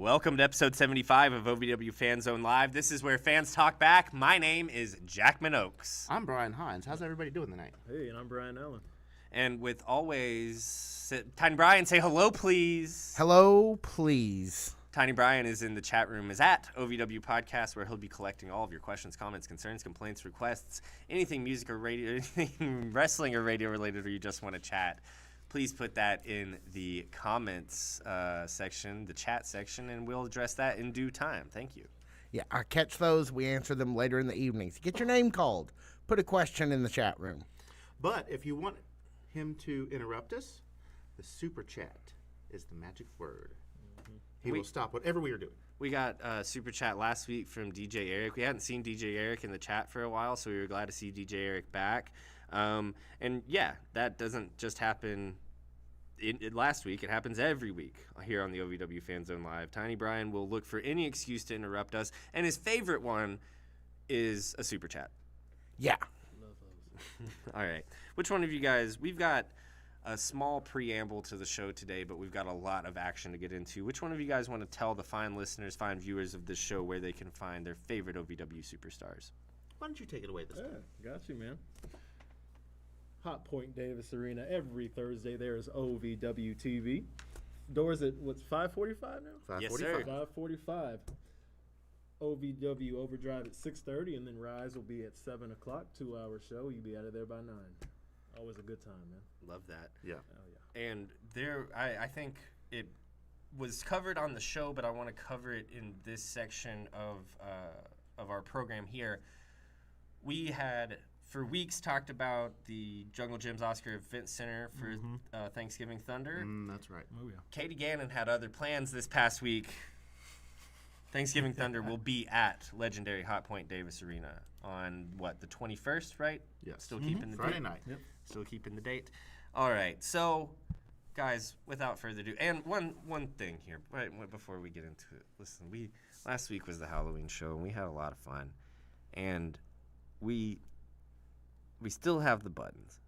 Welcome to episode 75 of OVW Fan Zone Live. This is where fans talk back. My name is Jackman Oaks. I'm Brian Hines. How's everybody doing tonight? Hey, and I'm Brian Allen. And with always, Tiny Brian, say hello, please. Hello, please. Tiny Brian is in the chat room, is at OVW Podcast, where he'll be collecting all of your questions, comments, concerns, complaints, requests, anything music or radio, anything wrestling or radio related, or you just want to chat. Please put that in the comments section, the chat section, and we'll address that in due time. Thank you. Yeah, I catch those. We answer them later in the evenings. Get your name called. Put a question in the chat room. But if you want him to interrupt us, the super chat is the magic word. He will stop whatever we are doing. We got super chat last week from DJ Eric. We hadn't seen DJ Eric in the chat for a while, so we were glad to see DJ Eric back. And yeah, that doesn't just happen last week. It happens every week here on the OVW Fan Zone Live. Tiny Brian will look for any excuse to interrupt us, and his favorite one is a super chat. Yeah. Love those. All right. Which one of you guys? We've got a small preamble to the show today, but we've got a lot of action to get into. Which one of you guys want to tell the fine listeners, fine viewers of this show where they can find their favorite OVW superstars? Why don't you take it away this time? Got you, man. Hot Point Davis Arena every Thursday. There is OVW TV. Doors at what's 5:45 now? Yes, sir. 5:45. OVW Overdrive at 6:30, and then Rise will be at 7 o'clock. 2-hour show. You'll be out of there by 9. Always a good time, man. Love that. Yeah. Oh yeah. And there, I think it was covered on the show, but I want to cover it in this section of our program here. We had for weeks talked about the Jungle Gyms Oscar Event Center for Thanksgiving Thunder. That's right. Oh yeah. Katie Gannon had other plans this past week. Thanksgiving Thunder will be at legendary Hot Point Davis Arena on the 21st, right? Yes. Still keeping the Friday date. night. Yep. Still keeping the date. All right. So, guys, without further ado, and one thing here, right before we get into it. Listen, last week was the Halloween show, and we had a lot of fun, and we still have the buttons.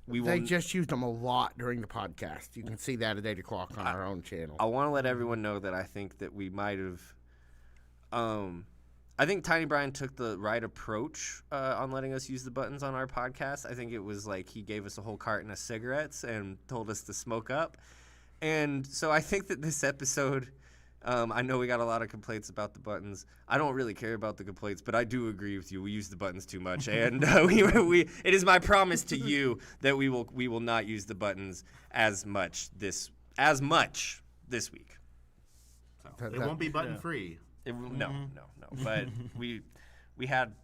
They just used them a lot during the podcast. You can see that at 8 o'clock on our own channel. I want to let everyone know that I think that we might have. I think Tiny Brian took the right approach on letting us use the buttons on our podcast. I think it was like he gave us a whole carton of cigarettes and told us to smoke up. And so I think that this episode, I know we got a lot of complaints about the buttons. I don't really care about the complaints, but I do agree with you. We use the buttons too much, and it is my promise to you that we will not use the buttons as much this week. So It won't be button free. no. But we had.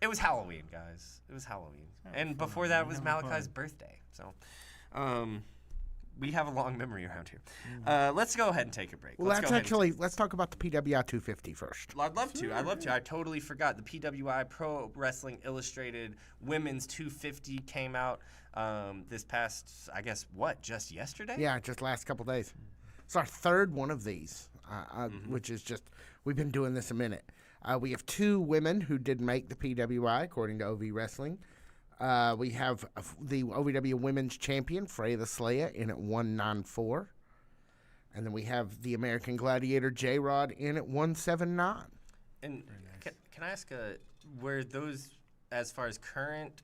It was Halloween, guys. It was Halloween, and before that was Malachi's birthday. So, we have a long memory around here. Let's go ahead and take a break. Well, let's talk about the PWI 250 first. I'd love to. I totally forgot. The PWI Pro Wrestling Illustrated Women's 250 came out this past, I guess, just yesterday? Yeah, just last couple days. It's our third one of these, which is just, we've been doing this a minute. We have 2 women who did make the PWI, according to OV Wrestling. We have the OVW Women's Champion, Freya the Slayer, in at 194. And then we have the American Gladiator, J-Rod, in at 179. And can I ask, were those as far as current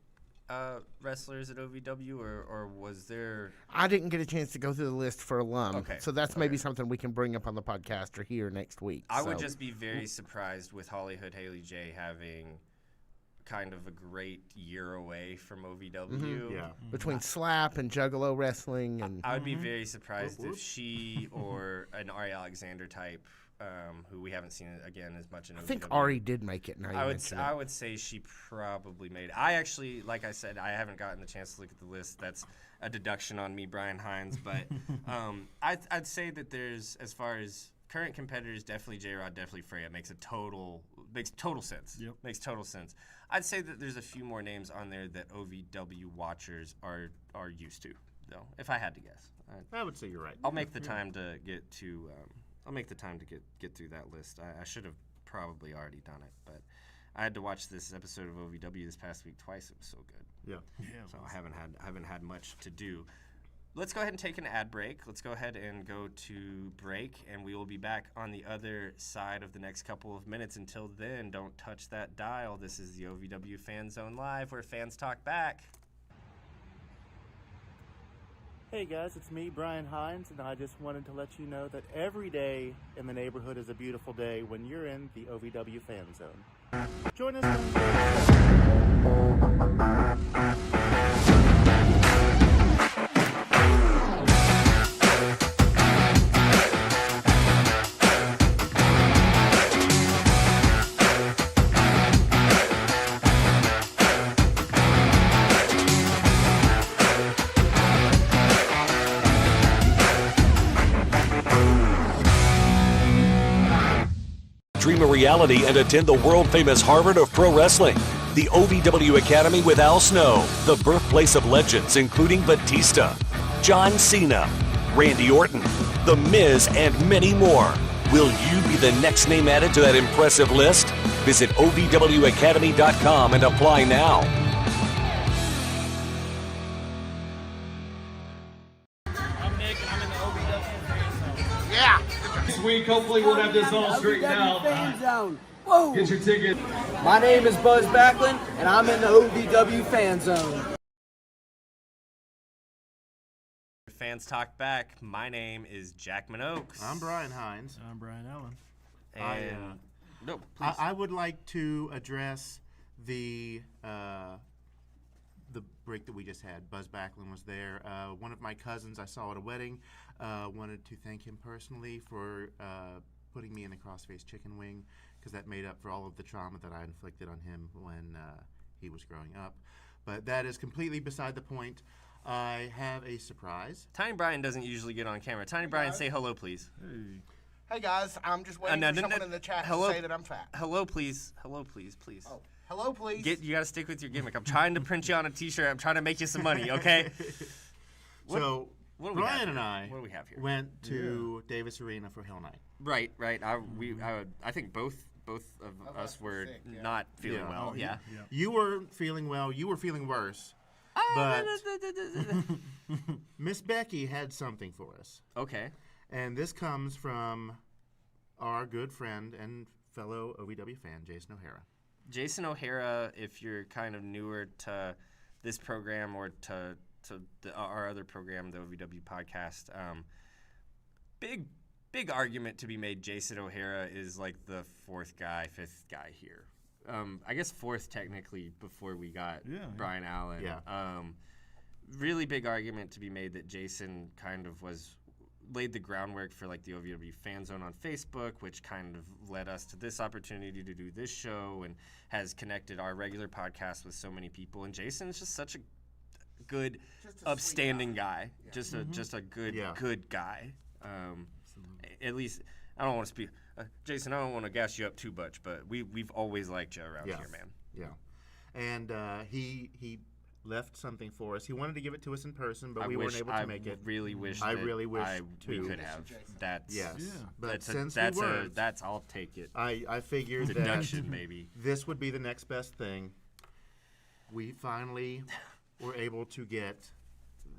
wrestlers at OVW, or was there... I didn't get a chance to go through the list for alum. Okay. So that's maybe something we can bring up on the podcast or here next week. I would just be very surprised with Hollywood Haley J having kind of a great year away from OVW. Yeah. Between Slap and Juggalo Wrestling. And I would be very surprised if she or an Ari Alexander type, who we haven't seen again as much in OVW. I think Ari did make it. Now I would say she probably made it. I actually, like I said, I haven't gotten the chance to look at the list. That's a deduction on me, Brian Hines. But I'd say that there's, as far as current competitors, definitely J-Rod, definitely Freya. Makes total sense. Yep. Makes total sense. I'd say that there's a few more names on there that OVW watchers are used to, though. If I had to guess, I would say you're right. I'll make the time to get to. I'll make the time to get through that list. I should have probably already done it, but I had to watch this episode of OVW this past week twice. It was so good. Yeah. So I haven't had much to do. let's go ahead and take an ad break. Let's go ahead and go to break, and we will be back on the other side of the next couple of minutes. Until then, don't touch that dial. This is the OVW Fan Zone Live, where fans talk back. Hey guys, it's me, Brian Hines, and I just wanted to let you know that every day in the neighborhood is a beautiful day when you're in the OVW Fan Zone. Join us Dream a reality and attend the world-famous Harvard of Pro Wrestling. The OVW Academy with Al Snow, the birthplace of legends including Batista, John Cena, Randy Orton, The Miz, and many more. Will you be the next name added to that impressive list? Visit OVWacademy.com and apply now. I'm Nick, and I'm in the OVW Fan Zone. Yeah. Next week, hopefully, we'll have this all straightened out. Fan Zone. Whoa. Get your ticket. My name is Buzz Backlund, and I'm in the OVW Fan Zone. Fans talk back. My name is Jack Minogues. I'm Brian Hines. I'm Brian Allen. And no, please. I would like to address the break that we just had. Buzz Backlund was there. One of my cousins I saw at a wedding. Wanted to thank him personally for putting me in the crossface chicken wing, because that made up for all of the trauma that I inflicted on him when he was growing up. But that is completely beside the point. I have a surprise. Tiny Brian doesn't usually get on camera. Tiny Brian, say hello, please. Hey guys, I'm just waiting for someone in the chat to say that I'm fat. Hello, please. Hello, please, please. Oh, hello, please. You got to stick with your gimmick. I'm trying to print you on a T-shirt. I'm trying to make you some money, okay? What do we Brian have and here? I What do we have here? went to Davis Arena for Hell Night. Right. I think both of us were sick, yeah. not feeling well. Yeah. You were feeling well. You were feeling worse. But Miss Becky had something for us. Okay. And this comes from our good friend and fellow OVW fan, Jason O'Hara. Jason O'Hara, if you're kind of newer to this program or to our other program, the OVW podcast, big argument to be made. Jason O'Hara is like the fifth guy here. I guess fourth technically before we got Brian Allen. Yeah. Really big argument to be made that Jason kind of laid the groundwork for like the OVW Fan Zone on Facebook, which kind of led us to this opportunity to do this show and has connected our regular podcast with so many people. And Jason's just such a good, upstanding guy. Yeah. Just a good guy. At least I don't want to speak. Jason, I don't want to gas you up too much, but we've always liked you around here, man. Yeah. And he left something for us. He wanted to give it to us in person, but we weren't able to make it. I really wish we could have. That's yes. Yeah. But that's I'll take it. I figured deduction that maybe this would be the next best thing. We finally were able to get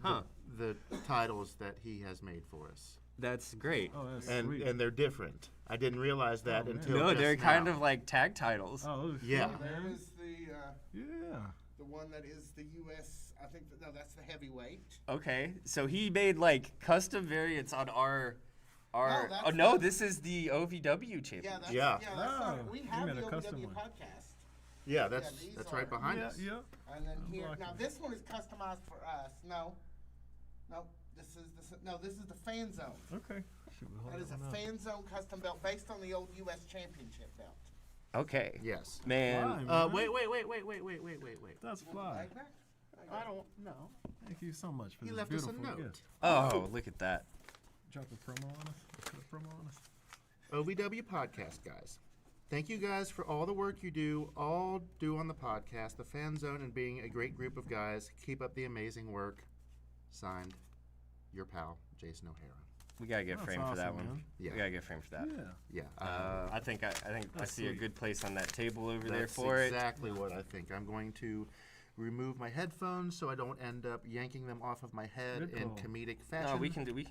the titles that he has made for us. That's great. Oh, that's and sweet. and they're different. I didn't realize that until no, just they're now. kind of like tag titles. Oh, yeah. There is the one that is the U.S. I think that's the heavyweight. Okay, so he made like custom variants on our. This is the OVW championship. We have the OVW podcast. Yeah, that's right behind us. Yeah. And then here, now this one is customized for us. No, this is the Fan Zone. Okay. That is a Fan Zone custom belt based on the old U.S. Championship belt. Okay. Yes. Man. Wait. That's fly. I don't know. Thank you so much for He this left us a beautiful note. gift. Oh, look at that. Drop a promo on us. Put a promo on us. OVW podcast guys. Thank you guys for all the work you do on the podcast, the Fan Zone, and being a great group of guys. Keep up the amazing work. Signed, your pal, Jason O'Hara. We gotta get framed for that one. Man. Yeah. We gotta get framed for that. Yeah. I think I see a good place on that table over there That's for it. exactly what I think. I'm going to remove my headphones so I don't end up yanking them off of my head Good in call. comedic fashion. No, we can do the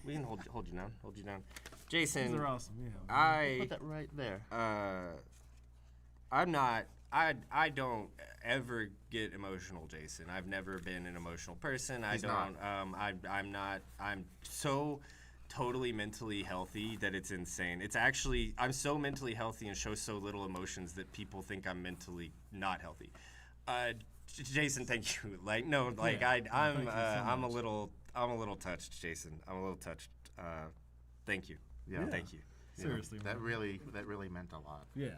we can hold you down. Jason, These are awesome. Yeah. I Put that right there. I'm not. I don't ever get emotional, Jason. I've never been an emotional person. He's I don't. I'm not. I'm so totally mentally healthy that it's insane. It's actually I'm so mentally healthy and show so little emotions that people think I'm mentally not healthy. Jason, thank you. Like no, like Yeah. I'm Thank you so I'm a much. little touched, Jason. I'm a little touched. Thank you. Yeah. Thank you. Seriously, That man. really meant a lot. Yeah.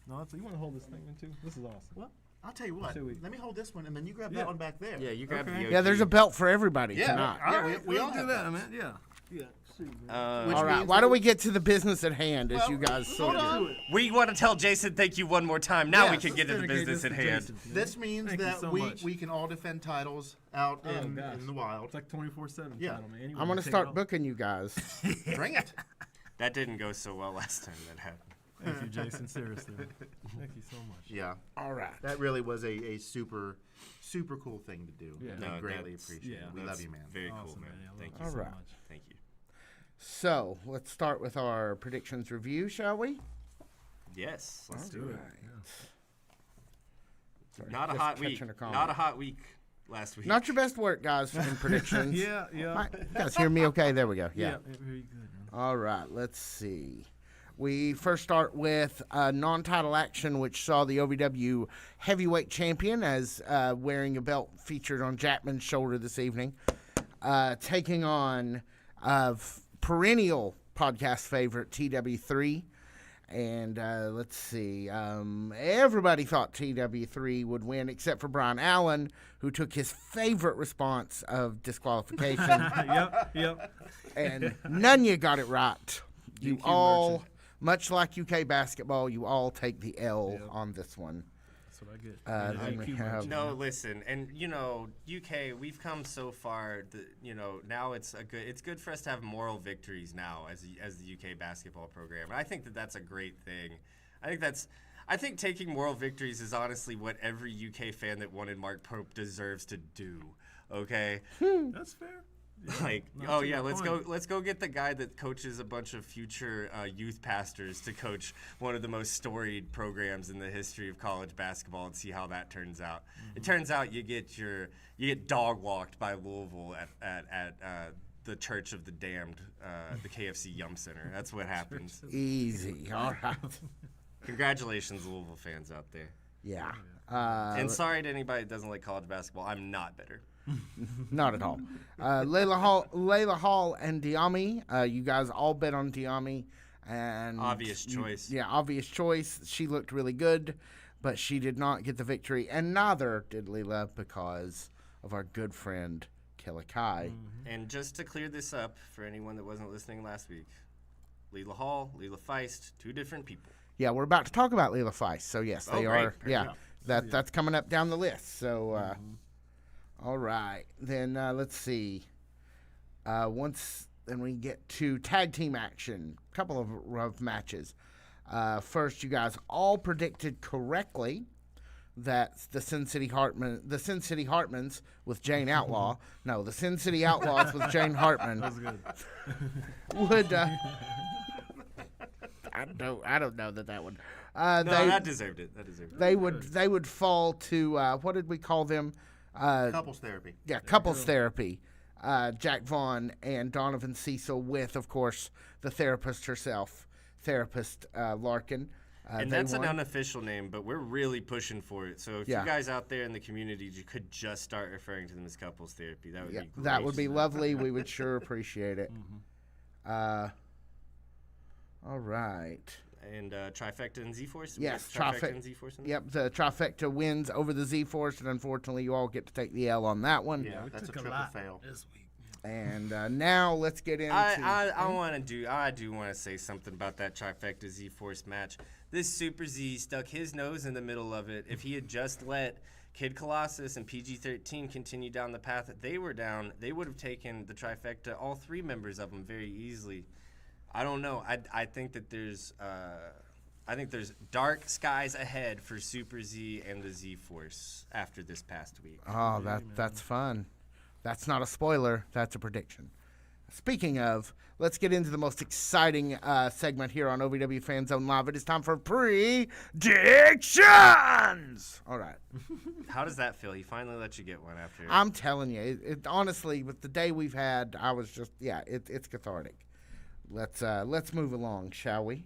No, you want to hold this thing in too? This is awesome. Well, I'll tell you what. Should we- Let me hold this one, and then you grab Yeah. that one back there. Yeah, you grab Okay. the Yeah, there's a belt for everybody Yeah. tonight. All right. We all do have that, belts. man. Yeah. Yeah. See, man. Which All right, means why that don't we get to the business at hand as Well, you guys hold sort of. on. We want to tell Jason thank you one more time. Now we Yes. can get to the Dedicate business this at to hand. Jason, you This know? means Thank you that so we much. can all defend titles out Oh, in gosh. the wild. It's like 24/7 Yeah. title, man. You I'm wanna going to take it start off? booking you guys. Bring it. That didn't go so well last time that happened. Thank you, Jason. Seriously. Man. Thank you so much. Yeah. All right. That really was a super cool thing to do. Yeah. We No, greatly that's- appreciate yeah, it. We love That's you, man. Very cool, Awesome, man. man. I love Thank you you. All so right. much. Thank you. So let's start with our predictions review, shall we? Yes, let's do Do it. it. Yeah. Sorry, Not a just hot week. catching a comment. Not a hot week last week. Not your best work, guys, in predictions. Yeah. All right, you guys hear me okay? There we go. Yeah. Very good, man. All right, let's see. We first start with non-title action, which saw the OVW heavyweight champion as wearing a belt featured on Jackman's shoulder this evening, taking on perennial podcast favorite TW3. And let's see. Everybody thought TW3 would win except for Brian Allen, who took his favorite response of disqualification. Yep. And none of you got it right. You DQ all, merchant. much like UK basketball, you all take the L Yep. on this one. That's what I get. Then we DQ have- merchant. No, listen, and UK, we've come so far. Now it's good for us to have moral victories now as the UK basketball program. And I think that's a great thing. I think taking moral victories is honestly what every UK fan that wanted Mark Pope deserves to do. Okay. That's fair. Like, No, to your let's point. go get the guy that coaches a bunch of future youth pastors to coach one of the most storied programs in the history of college basketball and see how that turns out. It turns out you get dog walked by Louisville at the Church of the Damned, the KFC Yum Center. That's what happens. Easy. All right. Congratulations, Louisville fans out there. Yeah. And sorry to anybody that doesn't like college basketball. I'm not bitter. Not at all. Layla Hall and Diami. You guys all bet on Diami. And Obvious choice. Yeah, obvious choice. She looked really good, but she did not get the victory. And neither did Layla because of our good friend, Kelly Kai. And just to clear this up for anyone that wasn't listening last week, Leela Hall, Leela Feist, two different people. Yeah, we're about to talk about Layla Feist. So, yes, Oh, they great. are. Very Yeah, good. that's coming up down the list. So, all right. Then let's see. Then we get to tag team action. A couple of matches. First, you guys all predicted correctly that the Sin City Hartmans with Jane Outlaw. No, the Sin City Outlaws with Jane Hartman. That was good. Would I don't know that would. No, that deserved it. They would fall to what did we call them? Couples therapy. Yeah, couples therapy. Jack Vaughn and Donovan Cecil with, of course, the therapist herself, Larkin. And they that's an won. unofficial name, but we're really pushing for it. So if Yeah. you guys out there in the community, you could just start referring to them as couples therapy. That would be great. That would be lovely. We would sure appreciate it. All right. And Trifecta and Z-Force? Yes, Trifecta and Z-Force. Yep, the trifecta wins over the Z-Force, and unfortunately, you all get to take the L on that one. Yeah, that's a Took triple lot fail. this week. And now let's get into. I do want to say something about that Trifecta Z-Force match. This Super Z stuck his nose in the middle of it. If he had just let Kid Colossus and PG-13 continue down the path that they were down, they would have taken the Trifecta, all three members of them, very easily. I don't know. I think that there's I think there's dark skies ahead for Super Z and the Z Force after this past week. Oh, that's fun. That's not a spoiler. That's a prediction. Speaking of, let's get into the most exciting segment here on OVW Fan Zone Live. It is time for predictions. All right. How does that feel? He finally let you get one after. I'm telling you, it honestly, with the day we've had, I was just, it's cathartic. Let's move along, shall we?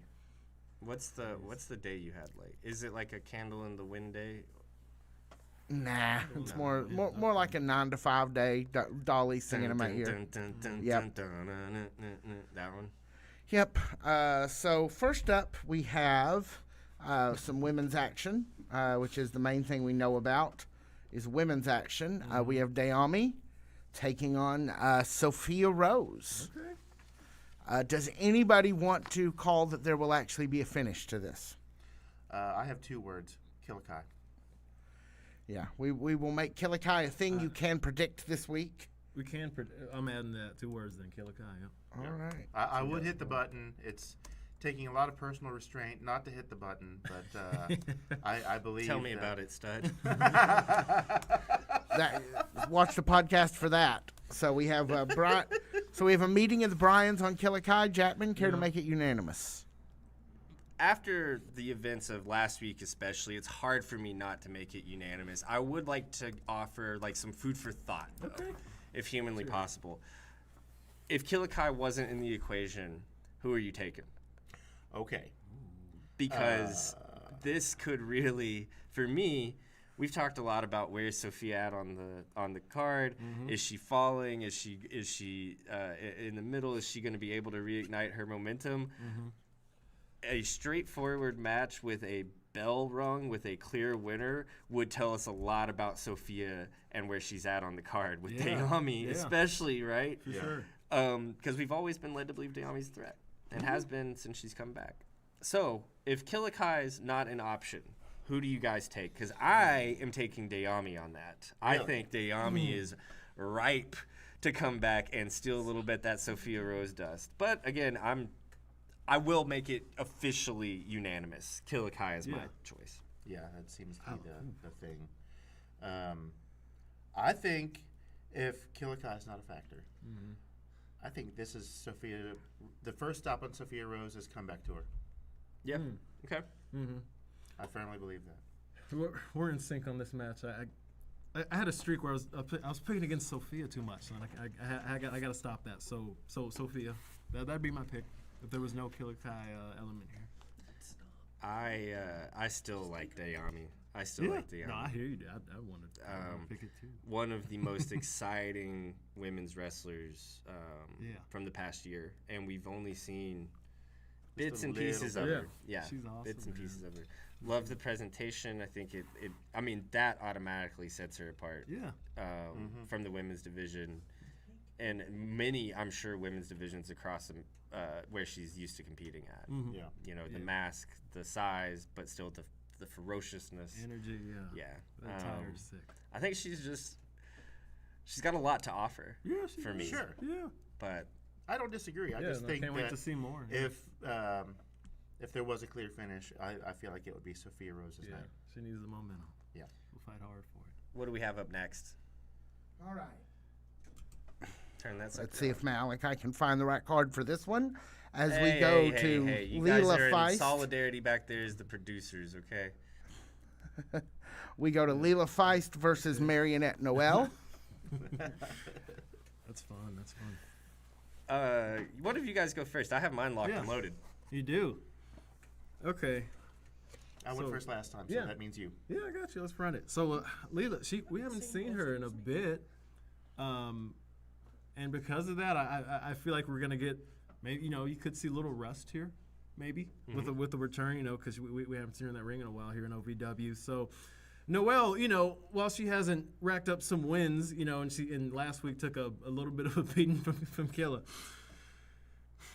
What's the day you had like? Is it like a candle in the wind day? Nah, it's more like a 9 to 5 day. Dolly singing in my ear. Yep. That one. Yep. So first up, we have some women's action, which is the main thing we know about is women's action. We have Naomi taking on Sophia Rose. Okay. Does anybody want to call that there will actually be a finish to this? I have 2 words: Killikai. Yeah, we will make Killikai a thing you can predict this week. We can. I'm adding that 2 words then. Killikai. Yep. All right. I would hit the button. It's taking a lot of personal restraint not to hit the button, but I believe. Tell me about it, stud. Watch the podcast for that. So we have So we have a meeting of the Bryans on Killikai. Jackman, care to make it unanimous? After the events of last week especially, it's hard for me not to make it unanimous. I would like to offer like some food for thought, though, if humanly possible. If Killikai wasn't in the equation, who are you taking? Okay. Because this could really, for me, we've talked a lot about where's Sophia at on the card. Is she falling? Is she in the middle? Is she going to be able to reignite her momentum? A straightforward match with a bell rung with a clear winner would tell us a lot about Sophia and where she's at on the card with Naomi, especially, right? For sure. Because we've always been led to believe Naomi's a threat and has been since she's come back. So if Killikai's not an option, who do you guys take? Because I am taking Naomi on that. I think Naomi is ripe to come back and steal a little bit that Sophia Rose dust. But again, I will make it officially unanimous. Killikai is my choice. Yeah, that seems to be the thing. I think if Killikai is not a factor, I think this is Sophia. The first stop on Sophia Rose's comeback tour. Yeah. Okay. I firmly believe that. We're in sync on this match. I had a streak where I was picking against Sophia too much, and I got to stop that. So Sophia, that'd be my pick if there was no Killikai element here. I still like Naomi. I still like Naomi. No, I hear you. I wanted to pick it too. One of the most exciting women's wrestlers from the past year, and we've only seen bits and pieces of her. Yeah, she's awesome, bits and pieces of her. Love the presentation. I think I mean, that automatically sets her apart. Yeah. From the women's division, and many, I'm sure, women's divisions across where she's used to competing at. Yeah. You know, the mask, the size, but still the ferociousness. Energy. Yeah. That tire's sick. I think she's got a lot to offer. Yeah. For me. Sure. Yeah. But I don't disagree. I just think can't wait to see more. If there was a clear finish, I feel like it would be Sophia Rose's night. She needs the momentum. Yeah. We'll fight hard for it. what do we have up next? All right. Turn that. Let's see if Malachi can find the right card for this one. As we Hey, go hey, to hey, you Leela guys are in Feist. solidarity back there is the producers, okay? We go to Leela Feist versus Marionette Noel. That's fun. That's fun. One of you guys go first. I have mine locked and loaded. You do. Okay. I went first last time, so that means you. Yeah, I got you. Let's run it. So, Leela, we haven't seen her in a bit, and because of that, I feel like we're gonna get maybe you could see a little rust here, maybe with the return, because we haven't seen her in that ring in a while here in OVW. So, Noelle, while she hasn't racked up some wins, and last week took a little bit of a beating from Killa,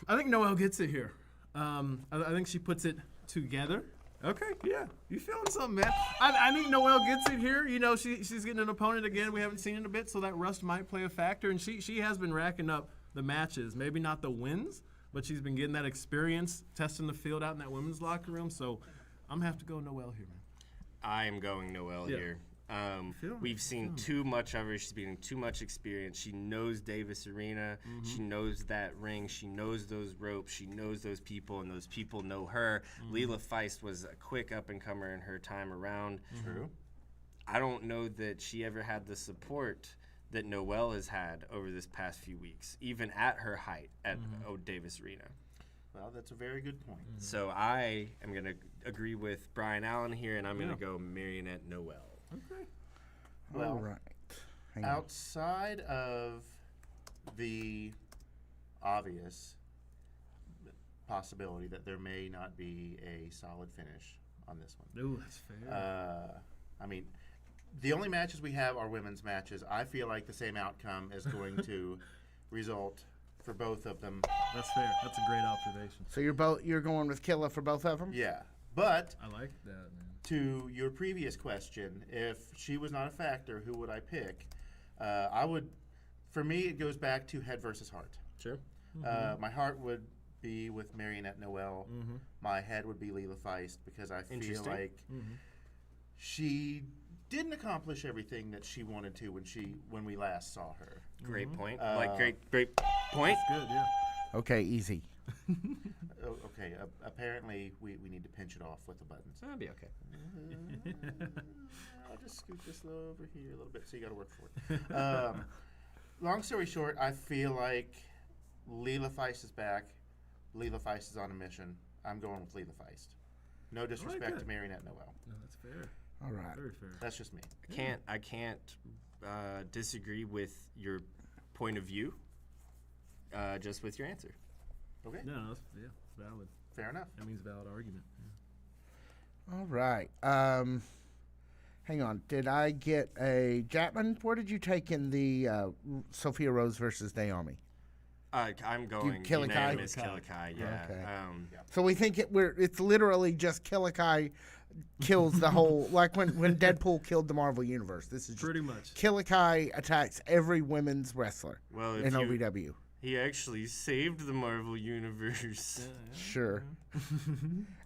I think Noelle gets it here. I think she puts it together. Okay, yeah. You feeling something, man. I think Noelle gets it here. She's getting an opponent again we haven't seen in a bit, so that rust might play a factor. And she has been racking up the matches. Maybe not the wins, but she's been getting that experience, testing the field out in that women's locker room. So I'm going to have to go Noelle here, man. I am going Noelle here. We've seen too much of her. She's getting too much experience. She knows Davis Arena. She knows that ring. She knows those ropes. She knows those people, and those people know her. Leela Feist was a quick up-and-comer in her time around. True. I don't know that she ever had the support that Noelle has had over this past few weeks, even at her height at Davis Arena. Well, that's a very good point. So I am going to agree with Brian Allen here, and I'm going to go Marionette Noelle. Okay. Well, All right. Hang on. outside of the obvious possibility that there may not be a solid finish on this one. Ooh, that's fair. I mean, the only matches we have are women's matches. I feel like the same outcome is going to result for both of them. That's fair. That's a great observation. So you're going with Killa for both of them? Yeah. But I like that, man. to your previous question, if she was not a factor, who would I pick? I would, for me, it goes back to head versus heart. Sure. My heart would be with Marionette Noelle. My head would be Leela Feist because I feel Interesting. like she didn't accomplish everything that she wanted to when we last saw her. Great point. Great point. Good, yeah. Okay, easy. Okay, apparently we need to pinch it off with the buttons. That'll be okay. I'll just scoot this over here a little bit, so you got to work for it. Long story short, I feel like Leela Feist is back. Leela Feist is on a mission. I'm going with Leela Feist. No disrespect to Marionette Noelle. No, that's fair. All right. Very fair. That's just me. I can't disagree with your point of view. Just with your answer. Okay, No, that's, it's valid. fair enough. That means valid argument. Yeah. All right. Hang on. Did I get a Japman? Where did you take in the Sophia Rose versus Naomi? I'm going Killikai? unanimous Killikai, yeah. Okay. Yeah. So we think it's literally just Killikai kills the whole, like when Deadpool killed the Marvel Universe. This is just Pretty much. Killikai attacks every women's wrestler Well, in OVW. He actually saved the Marvel Universe. Sure.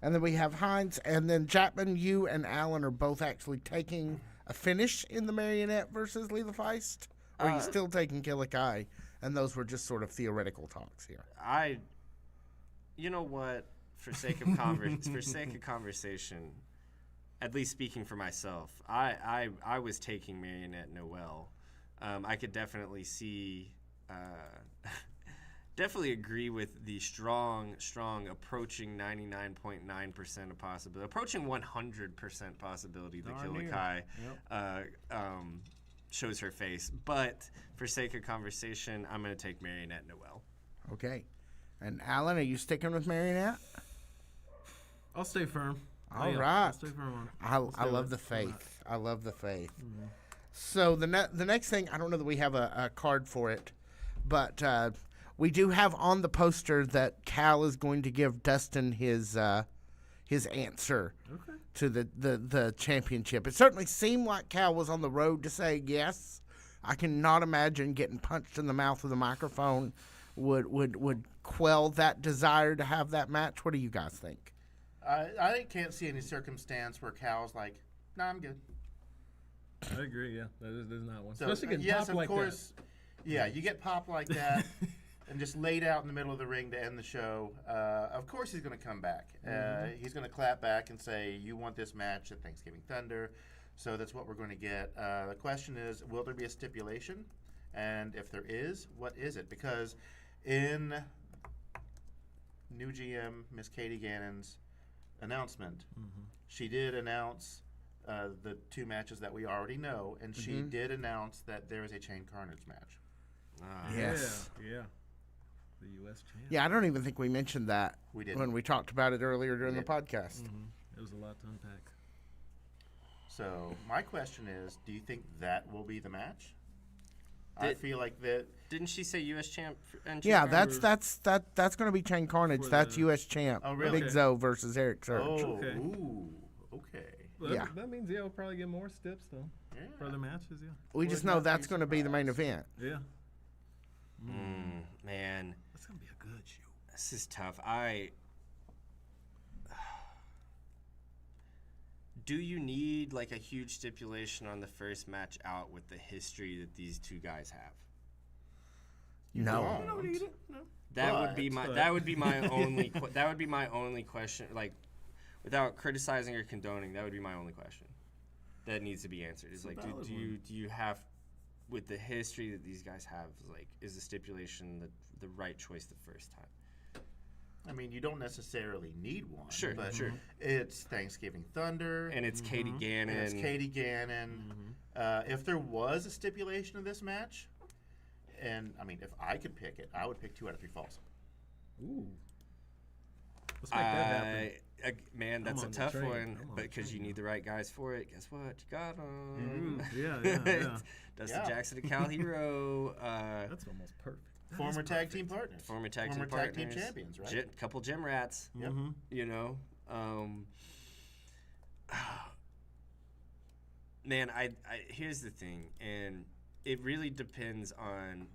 And then we have Hines, and then Chapman, you and Allen are both actually taking a finish in the Marionette versus Leela Feist? Or are you still taking Killikai? And those were just sort of theoretical talks here. You know what? For sake of conversation, at least speaking for myself, I was taking Marionette Noelle. I could definitely see, definitely agree with the strong approaching 99.9% of possibility, approaching 100% possibility that Killikai shows her face. But for sake of conversation, I'm going to take Marionette Noelle. Okay. And Allen, are you sticking with Marionette? I'll stay firm. All I'll right. stay firm on it. I love the faith. I love the faith. So the next thing, I don't know that we have a card for it, but we do have on the poster that Cal is going to give Dustin his answer to the championship. It certainly seemed like Cal was on the road to say yes. I cannot imagine getting punched in the mouth with a microphone would quell that desire to have that match. What do you guys think? I can't see any circumstance where Cal's like, "Nah, I'm good." I agree, yeah. There's not one. So, Especially getting yes, popped of like course. Yeah, you get popped like that and just laid out in the middle of the ring to end the show. Of course he's going to come back. He's going to clap back and say, "You want this match at Thanksgiving Thunder." So that's what we're going to get. The question is, will there be a stipulation? And if there is, what is it? Because in new GM Miss Katie Gannon's announcement, she did announce the two matches that we already know, and she did announce that there is a Chain Carnage match. Yes. Yeah. The U.S. champ. Yeah, I don't even think we mentioned that We didn't. when we talked about it earlier during the podcast. It was a lot to unpack. So my question is, do you think that will be the match? I feel like that. Didn't she say U.S. champ? Yeah, that's going to be Chain Carnage. For That's the- U.S. champ. Oh, really? Big Zo versus Eric Surge. Oh, Okay. ooh, okay. Well, Yeah. That means, we'll probably get more steps, though. Yeah. For the matches, yeah. We just would know not that's be going to be the main event. Yeah. Man, That's going to be a good show. This is tough. Do you need like a huge stipulation on the first match out with the history that these two guys have? No. I don't need it. No. That would be my only question. Like, without criticizing or condoning, that would be my only question. That needs to be answered. Is like, do you have, with the history that these guys have, like, is the stipulation the right choice the first time? I mean, you don't necessarily need one. Sure, but sure. It's Thanksgiving Thunder. And it's Katie Gannon. And it's Katie Gannon. If there was a stipulation of this match, and I mean, if I could pick it, I would pick 2 out of 3 falls. Ooh. Let's make that happen. Man, that's a on the tough train. one, I'm on but the because you train need the right guys for it. Guess what? You got them. Yeah. Dustin Jackson and Cal Hero. That's almost perfect. Former tag team partners. Former tag team champions, right? Couple gym rats. Yep. You know, man. I here's the thing, and it really depends on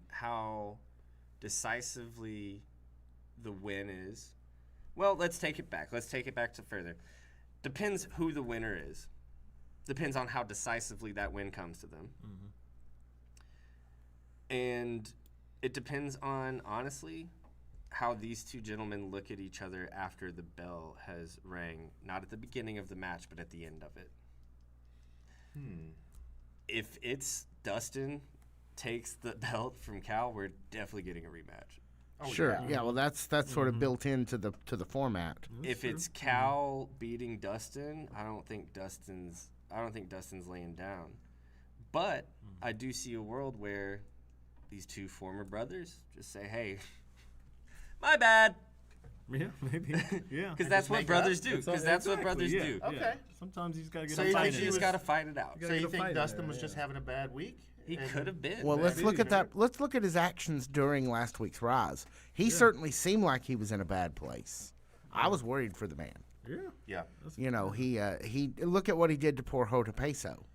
how decisively the win is. Well, let's take it back. Let's take it back to further. Depends who the winner is. Depends on how decisively that win comes to them. And it depends on, honestly, how these two gentlemen look at each other after the bell has rang, not at the beginning of the match, but at the end of it. If it's Dustin takes the belt from Cal, we're definitely getting a rematch. Oh, Sure. Yeah. Well, that's sort of built into the format. If it's Cal beating Dustin, I don't think Dustin's laying down. But I do see a world where these two former brothers just say, "Hey, my bad." Yeah, maybe. Yeah. Because that's what brothers do. Because that's what brothers yeah, do. yeah. Okay. Sometimes you just gotta get. So you Sometimes think you just got to fight it out. So you think Dustin was just having a bad week? He could have been. Well, let's look at that. Let's look at his actions during last week's Rise. He certainly seemed like he was in a bad place. I was worried for the man. Yeah. Yeah. You know, he look at what he did to poor Hota Peso.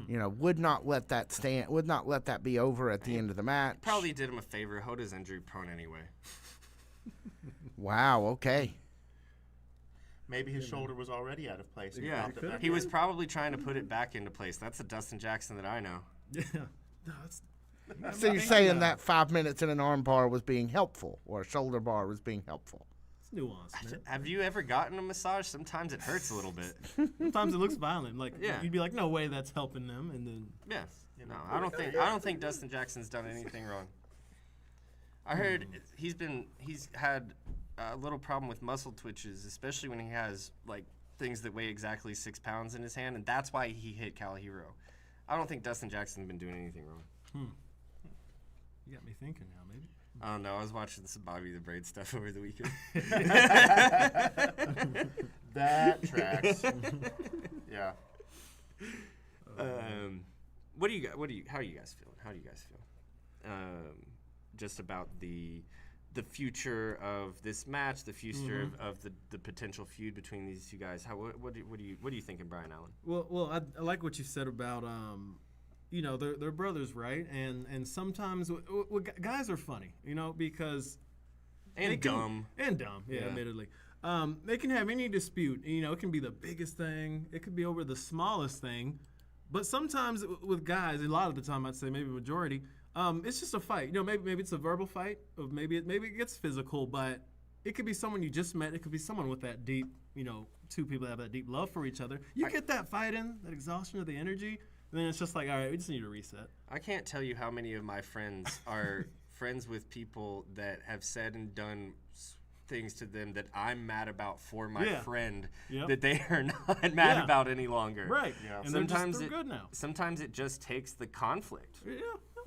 You know, would not let that stand. Would not let that be over at the end of the match. Probably did him a favor. Hoda's injury prone anyway. Wow. Okay. Maybe his shoulder was already out of place. And Yeah, popped it back he in. was probably trying to put it back into place. That's the Dustin Jackson that I know. Yeah. No, that's. So you're saying that 5 minutes in an arm bar was being helpful, or a shoulder bar was being helpful? It's nuanced, man. Have you ever gotten a massage? Sometimes it hurts a little bit. Sometimes it looks violent. Like Yeah. you'd be like, "No way, that's helping them," and then. Yeah. No, I don't think Dustin Jackson's done anything wrong. I heard he's had a little problem with muscle twitches, especially when he has like things that weigh exactly 6 pounds in his hand, and that's why he hit Cal Hero. I don't think Dustin Jackson's been doing anything wrong. You got me thinking now, maybe. I don't know. I was watching some Bobby the Braid stuff over the weekend. That tracks. Yeah. How are you guys feeling? How do you guys feel? Just about the future of this match, the future of the potential feud between these two guys. What are you thinking, Brian Allen? Well, I like what you said about you know, they're brothers, right? And sometimes guys are funny, you know, because Dumb. Yeah, admittedly. They can have any dispute. You know, it can be the biggest thing. It could be over the smallest thing. But sometimes with guys, a lot of the time, I'd say maybe majority, it's just a fight. You know, maybe it's a verbal fight, or maybe it gets physical. But it could be someone you just met. It could be someone with that deep, you know, two people that have that deep love for each other. You get that fight in, that exhaustion of the energy, and then it's just like, all right, we just need to reset. I can't tell you how many of my friends are friends with people that have said and done things to them that I'm mad about for my friend that they are not mad about any longer. Right. Yeah. And Sometimes they're good now. Sometimes it just takes the conflict, Yeah.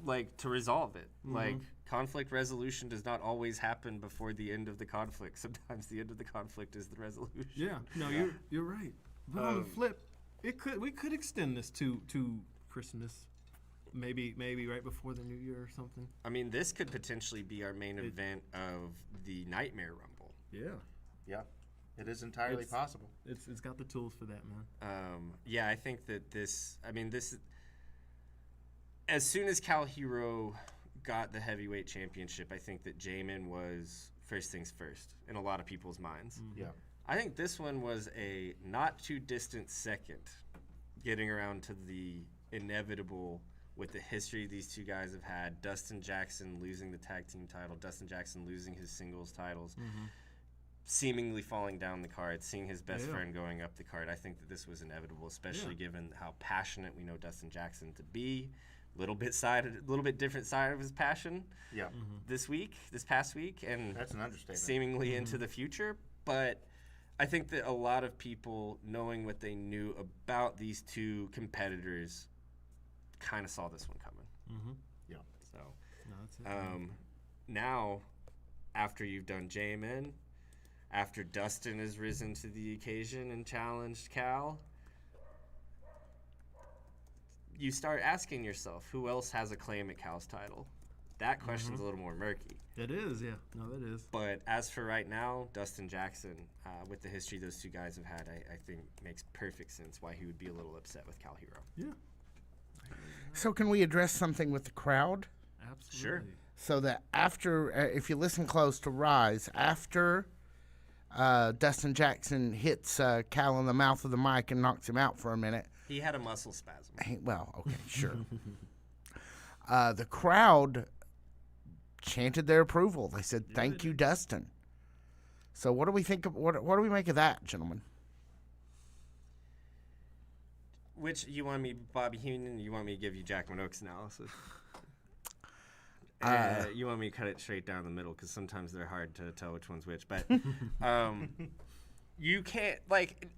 like, to resolve it. Like, conflict resolution does not always happen before the end of the conflict. Sometimes the end of the conflict is the resolution. Yeah. No, you're right. But on the flip, we could extend this to Christmas. Maybe right before the New Year or something. I mean, this could potentially be our main event of the Nightmare Rumble. Yeah. Yeah. It is entirely possible. It's got the tools for that, man. Yeah, I think that this, as soon as Cal Hero got the heavyweight championship, I think that Jamin was first things first in a lot of people's minds. Yeah. I think this one was a not too distant second, getting around to the inevitable with the history these two guys have had. Dustin Jackson losing the tag team title, Dustin Jackson losing his singles titles, seemingly falling down the card, seeing his best friend going up the card. I think that this was inevitable, especially given how passionate we know Dustin Jackson to be. A little bit different side of his passion. Yeah. This past week, and That's an understatement. seemingly into the future. But I think that a lot of people, knowing what they knew about these two competitors, kind of saw this one coming. Yeah. So No, that's it. now, after you've done JMN, after Dustin has risen to the occasion and challenged Cal, you start asking yourself, who else has a claim at Cal's title? That question's a little more murky. It is, yeah. No, that is. But as for right now, Dustin Jackson, with the history those two guys have had, I think makes perfect sense why he would be a little upset with Cal Hero. Yeah, So can we address something with the crowd? absolutely. Sure. So that after, if you listen close to Rise, after Dustin Jackson hits Cal in the mouth of the mic and knocks him out for a minute. He had a muscle spasm. Well, okay, sure. The crowd chanted their approval. They said, "Thank you, Dustin." So what do we think of what do we make of that, gentlemen? Which, you want me Bobby Heenan, you want me to give you Jackman Oaks analysis? You want me to cut it straight down the middle, because sometimes they're hard to tell which one's which. But you can't,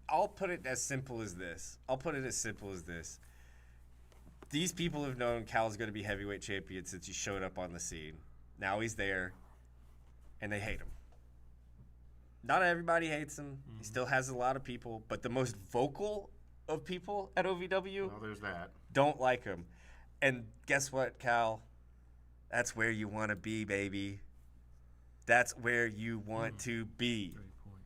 I'll put it as simple as this. These people have known Cal's going to be heavyweight champion since he showed up on the scene. Now he's there, and they hate him. Not everybody hates him. He still has a lot of people, but the most vocal of people at OVW Well, there's that. don't like him. And guess what, Cal? That's where you want to be, baby. That's where you want to be. Great point.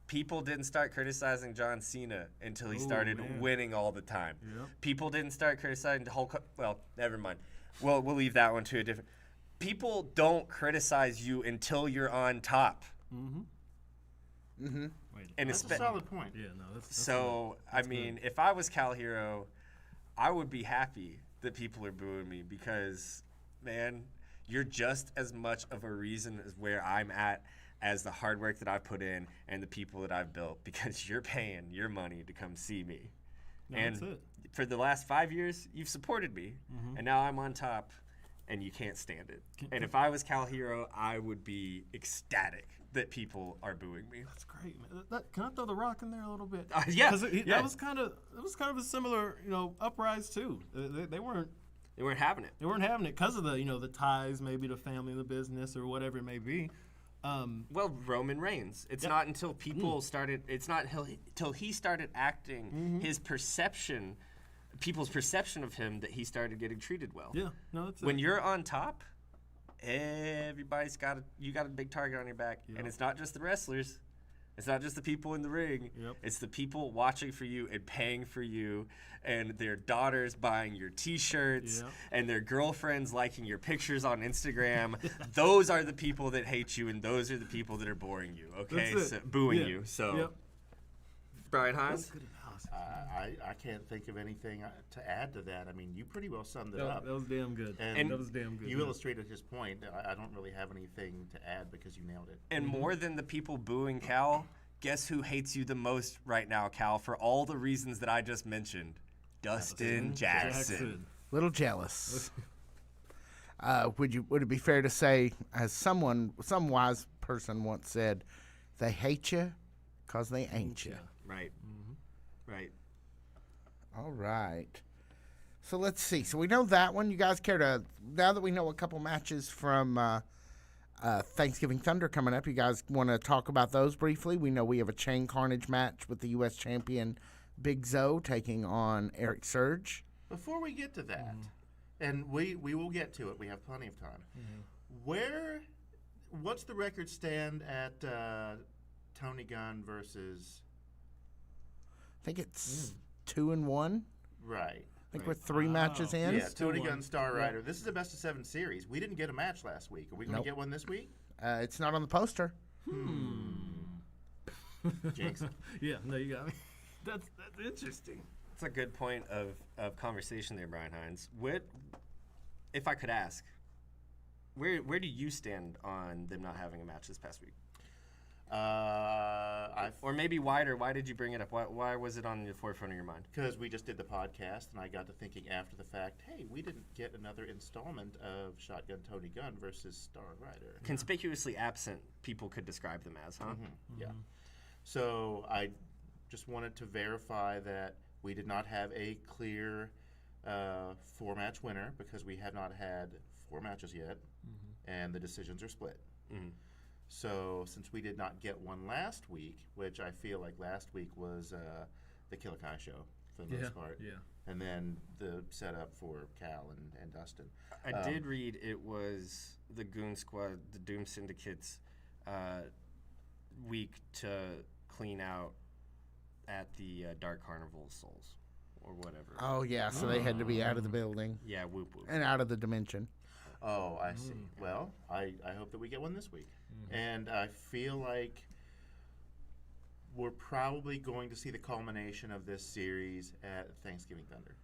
People didn't start criticizing John Cena until he started winning all the time. Yep. People didn't start criticizing Hulk. Well, never mind. We'll leave that one to a different. People don't criticize you until you're on top. Wait, And That's a solid point. yeah, no, that's So, I mean, if I was Cal Hero, I would be happy that people are booing me because, man, you're just as much of a reason as where I'm at as the hard work that I put in and the people that I've built, because you're paying your money to come see me. No, and that's it. for the last 5 years, you've supported me, and now I'm on top, and you can't stand it. And if I was Cal Hero, I would be ecstatic that people are booing me. That's great, man. Can I throw the Rock in there a little bit? Yeah, 'Cause yeah. that was kind of a similar, uprise too. They weren't They weren't having it. having it because of the the ties, maybe the family, the business, or whatever it may be. Well, Roman Reigns. It's not until people started. It's not until he started acting. His perception, people's perception of him, that he started getting treated well. Yeah, no, that's When it. you're on top, everybody's got you got a big target on your back, and it's not just the wrestlers. It's not just the people in the ring. Yep. It's the people watching for you and paying for you, and their daughters buying your T-shirts, Yep. and their girlfriends liking your pictures on Instagram. Those are the people that hate you, and those are the people that are boring you. Okay, That's it. so, booing Yeah. you. So, Yep. Brian Hines. Good analysis. I can't think of anything to add to that. I mean, you pretty well summed it That up. was damn good. And that was damn good. You illustrated his point. I don't really have anything to add because you nailed it. And more than the people booing Cal, guess who hates you the most right now, Cal, for all the reasons that I just mentioned? Dustin Jackson. Little jealous. Would it be fair to say, as some wise person once said, they hate you because they ain't you. Right. Right. All right. So let's see. So we know that one. You guys care to, now that we know a couple matches from Thanksgiving Thunder coming up, you guys want to talk about those briefly? We know we have a Chain Carnage match with the U.S. champion Big Zoe taking on Eric Surge. Before we get to that, and we will get to it, we have plenty of time. What's the record stand at Tony Gunn versus? I think it's 2-1. Right. think we're 3 matches in. Yeah, Tony 2-1. Gunn, Star Rider. This is a best of 7 series. We didn't get a match last week. Are we going to Nope. get one this week? It's not on the poster. Jason. Yeah, no, you got me. That's interesting. It's a good point of conversation there, Brian Hines. What, if I could ask, where do you stand on them not having a match this past week? Or maybe wider. Why did you bring it up? Why was it on the forefront of your mind? Because we just did the podcast, and I got to thinking after the fact, hey, we didn't get another installment of Shotgun Tony Gunn versus Star Rider. Conspicuously absent, people could describe them as, huh? Yeah. So I just wanted to verify that we did not have a clear 4-match winner because we have not had 4 matches yet, and the decisions are split. So since we did not get one last week, which I feel like last week was the Killer Kai show for the most part, and then the setup for Cal and Dustin. I did read it was the Goon Squad, the Doom Syndicate's week to clean out at the Dark Carnival Souls or whatever. Oh, yeah, so they had to be out of the building Yeah, whoop whoop. and out of the dimension. Oh, I see. Well, I hope that we get one this week. And I feel like we're probably going to see the culmination of this series at Thanksgiving Thunder.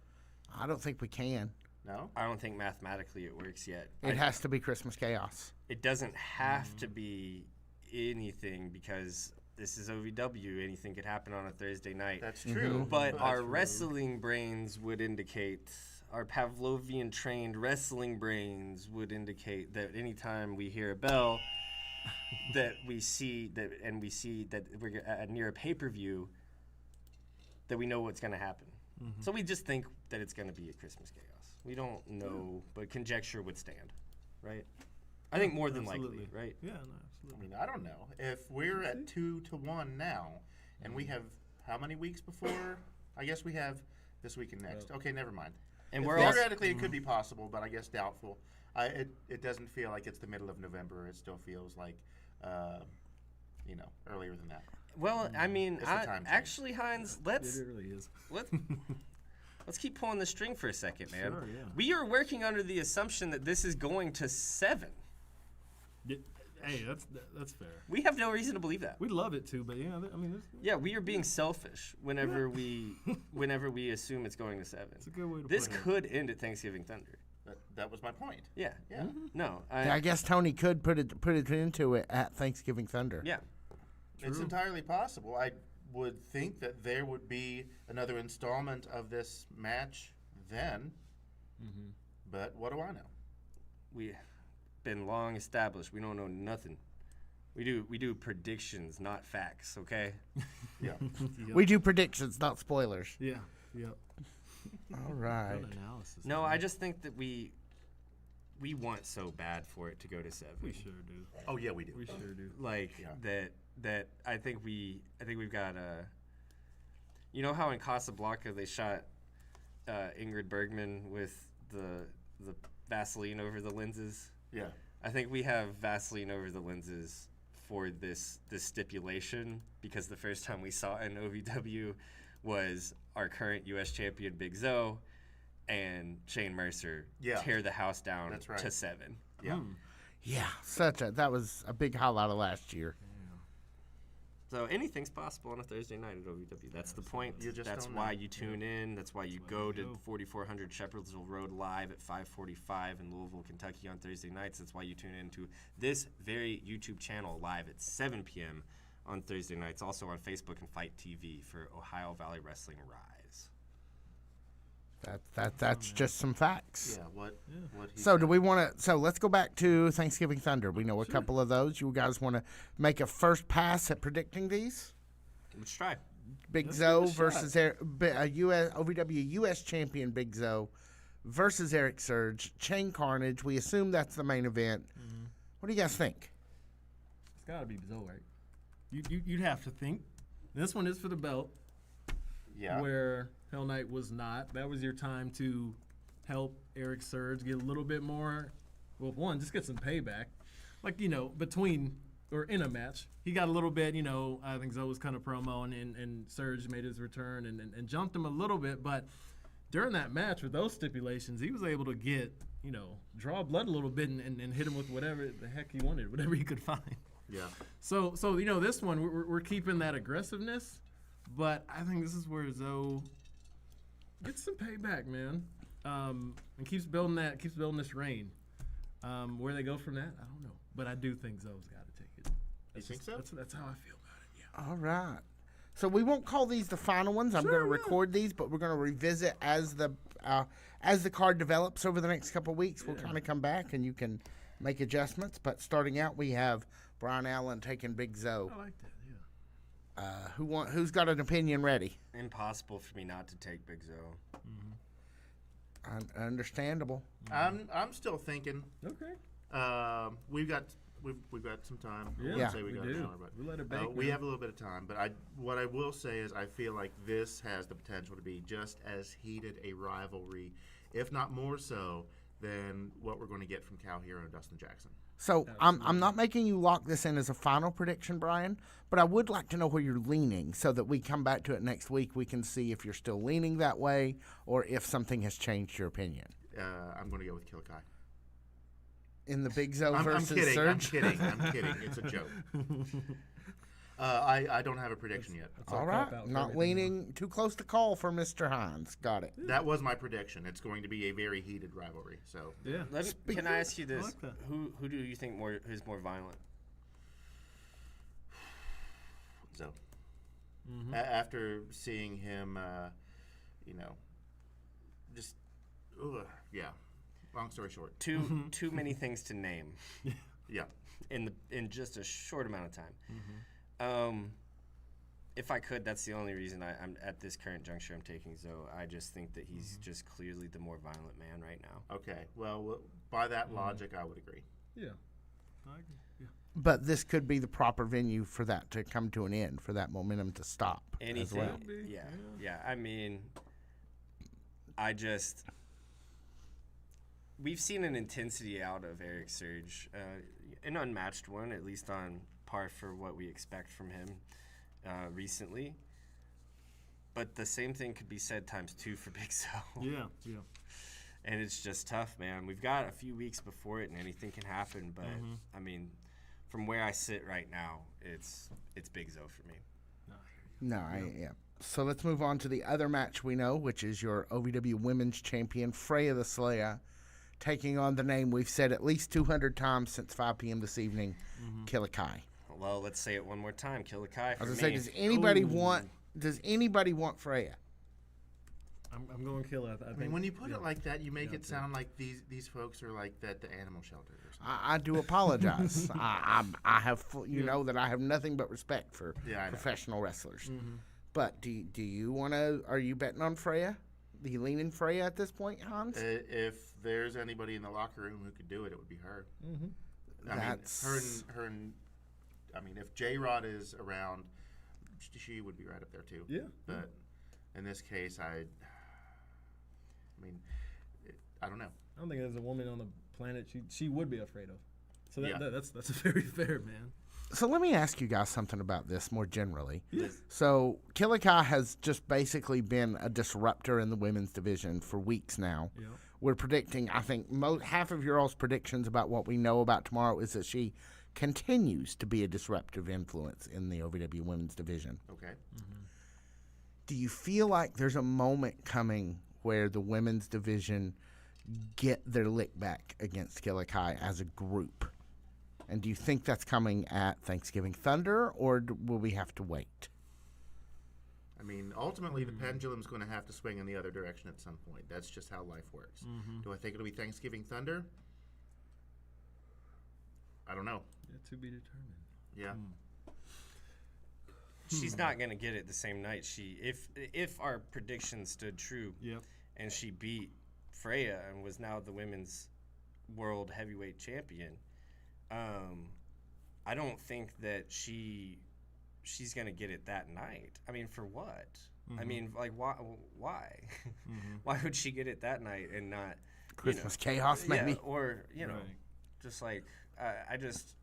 I don't think we can. No? I don't think mathematically it works yet. It has to be Christmas Chaos. It doesn't have to be anything because this is OVW. Anything could happen on a Thursday night. That's true. But our wrestling brains would indicate, our Pavlovian trained wrestling brains would indicate that anytime we hear a bell, that we see that we're near a pay-per-view, that we know what's going to happen. So we just think that it's going to be a Christmas Chaos. We don't know, but conjecture would stand, right? I think more than likely, right? Yeah, no, I absolutely. mean, I don't know. If we're at 2-1 now, and we have how many weeks before? I guess we have this week and next. Okay, never mind. And we're also Theoretically, it could be possible, but I guess doubtful. It doesn't feel like it's the middle of November. It still feels like, earlier than that. well. I mean, It's the time change. actually, Hines, let's It really is. let's keep pulling the string for a second, man. Sure, yeah. We are working under the assumption that this is going to 7. Hey, that's fair. We have no reason to believe that. We'd love it to, but I mean, Yeah, we are being selfish whenever we assume it's going to 7. it's a good way to This put it. could end at Thanksgiving Thunder. That was my point. Yeah. Yeah. No. I guess Tony could put it into it at Thanksgiving Thunder. Yeah. It's entirely possible. I would think that there would be another installment of this match then. But what do I know? We been long established. We don't know nothing. We do predictions, not facts. Okay. Yeah. We do predictions, not spoilers. Yeah. Yep. All right. Good analysis. No, I just think that we want so bad for it to go to 7. We sure do. Oh yeah, we do. We sure do. Like Yeah. that. I think we've got you know how in Casablanca they shot Ingrid Bergman with the Vaseline over the lenses. Yeah. I think we have Vaseline over the lenses for this stipulation because the first time we saw it in OVW was our current U.S. champion Big Zoe and Shane Mercer tear the house down That's right. to 7. Yeah. Yeah, that was a big highlight of last year. So anything's possible on a Thursday night at OVW. That's the point. You just That's don't why know. you tune in. That's why you go to 4400 Shepherdsville Road live at 5:45 in Louisville, Kentucky on Thursday nights. That's why you tune in to this very YouTube channel live at 7 p.m. on Thursday nights. Also on Facebook and Fight TV for Ohio Valley Wrestling Rise. That's just some facts. Yeah. What he So said. do we want to? So let's go back to Thanksgiving Thunder. We know a couple of those. You guys want to make a first pass at predicting these? Let's try. Big Let's Zoe give it a versus OVW U.S. champion Big Zoe versus Eric Surge. Chain Carnage. We assume that's the main event. What do you guys think? It's got to be Zoe, right? You'd have to think. This one is for the belt. Yeah. Where Hell Knight was not. That was your time to help Eric Surge get a little bit more. Well, one, just get some payback. Like, between or in a match. He got a little bit, I think Zoe was kind of promo and Surge made his return and jumped him a little bit. But during that match with those stipulations, he was able to get, draw blood a little bit and hit him with whatever the heck he wanted, whatever he could find. Yeah. So this one, we're keeping that aggressiveness, but I think this is where Zoe gets some payback, man, and keeps building this reign. Where they go from that, I don't know. But I do think Zoe's got to take it. You think so? That's how I feel about it, yeah. All right. So we won't call these the final ones. I'm going to record these, but we're going to revisit as the card develops over the next couple of weeks. We'll kind of come back and you can make adjustments. But starting out, we have Brian Allen taking Big Zoe. I like that, yeah. Who's got an opinion ready? Impossible for me not to take Big Zoe. Understandable. I'm still thinking. Okay. We've got some time. I Yeah, wouldn't say we got do. an hour, but We let it bake, we man. have a little bit of time. But what I will say is I feel like this has the potential to be just as heated a rivalry, if not more so, than what we're going to get from Cal Hero and Dustin Jackson. So I'm not making you lock this in as a final prediction, Brian, but I would like to know where you're leaning so that we come back to it next week. We can see if you're still leaning that way or if something has changed your opinion. I'm going to go with Kill Kai. In the Big Zoe I'm versus kidding. Surge? I'm kidding. It's a joke. I don't have a prediction yet. All right. Not leaning too close to call for Mr. Hines. Got it. That was my prediction. It's going to be a very heated rivalry. So Yeah. Can I ask you this? like that. Who do you think is more violent? So after seeing him, just yeah. Long story short, Too many things to name yeah. in just a short amount of time. If I could, that's the only reason I'm at this current juncture. I'm taking Zoe. I just think that he's just clearly the more violent man right now. Okay. Well, by that logic, I would agree. Yeah. I agree. Yeah. But this could be the proper venue for that to come to an end, for that momentum to stop. Anything. As well. Yeah. I mean, we've seen an intensity out of Eric Surge, an unmatched one, at least on par for what we expect from him recently. But the same thing could be said times 2 for Big Zoe. Yeah. And it's just tough, man. We've got a few weeks before it, and anything can happen. But I mean, from where I sit right now, it's Big Zoe for me. Yeah. So let's move on to the other match we know, which is your OVW Women's Champion, Freya the Slayer, taking on the name we've said at least 200 times since 5 p.m. this evening, Killer Kai. Well, let's say it one more time. Killer Kai for I was me. going to say, does anybody want Freya? I'm going Killer. I I mean, think when you put it like that, you make it sound like these folks are like the animal shelter or something. I do apologize. I have know that I have nothing but respect for Yeah, I know. professional wrestlers. But do you want to? Are you betting on Freya? Are you leaning Freya at this point, Hans? If there's anybody in the locker room who could do it, it would be her. I mean, I mean, if J-Rod is around, she would be right up there too. Yeah. But in this case, I don't know. I don't think there's a woman on the planet she would be afraid of. So Yeah. that's very fair, man. So let me ask you guys something about this more generally. Yes. So Killer Kai has just basically been a disruptor in the women's division for weeks now. Yeah. We're predicting, I think, half of your all's predictions about what we know about tomorrow is that she continues to be a disruptive influence in the OVW women's division. Okay. Do you feel like there's a moment coming where the women's division get their lick back against Killer Kai as a group? And do you think that's coming at Thanksgiving Thunder, or will we have to wait? I mean, ultimately, the pendulum's going to have to swing in the other direction at some point. That's just how life works. Do I think it'll be Thanksgiving Thunder? I don't know. Yeah, to be determined. Yeah. She's not gonna get it the same night. If our prediction stood true, Yep. and she beat Freya and was now the women's world heavyweight champion, I don't think that she's gonna get it that night. I mean, for what? I mean, like, why? Why would she get it that night and not Christmas chaos, maybe? Yeah, or Right. just like I just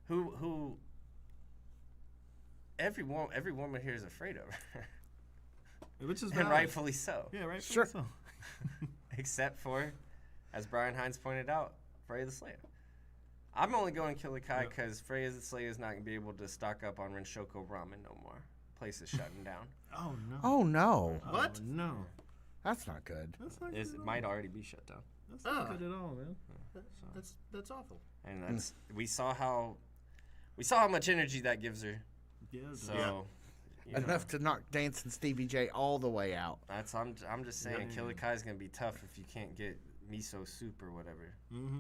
who every woman here is afraid of her. Which is and valid. rightfully so. Yeah, rightfully Sure. so. Except for, as Brian Hines pointed out, Freya the Slayer. I'm only going Killer Kai because Freya the Slayer is not going to be able to stock up on Renshoko ramen no more. Place is shutting down. Oh no. Oh no, What? Oh, no. that's not good. That's not good. It might already be shut down. That's not good at all, man. That's awful. And that's we saw how much energy that gives her. Yeah. So you know, Enough to knock Dancing Stevie J all the way out. that's I'm just saying Killer Kai is gonna be tough if you can't get miso soup or whatever. Mm-hmm.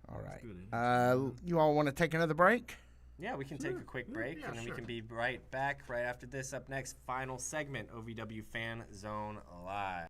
All right. good. You all want to take another break? Yeah, we can take a quick break and then we can be right back right after this. Up next, final segment, OVW Fan Zone Live.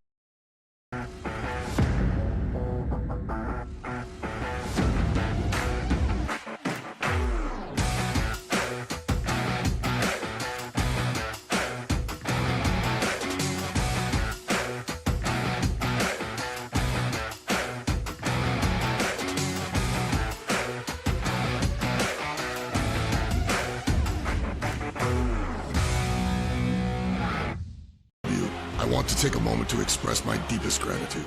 I want to take a moment to express my deepest gratitude.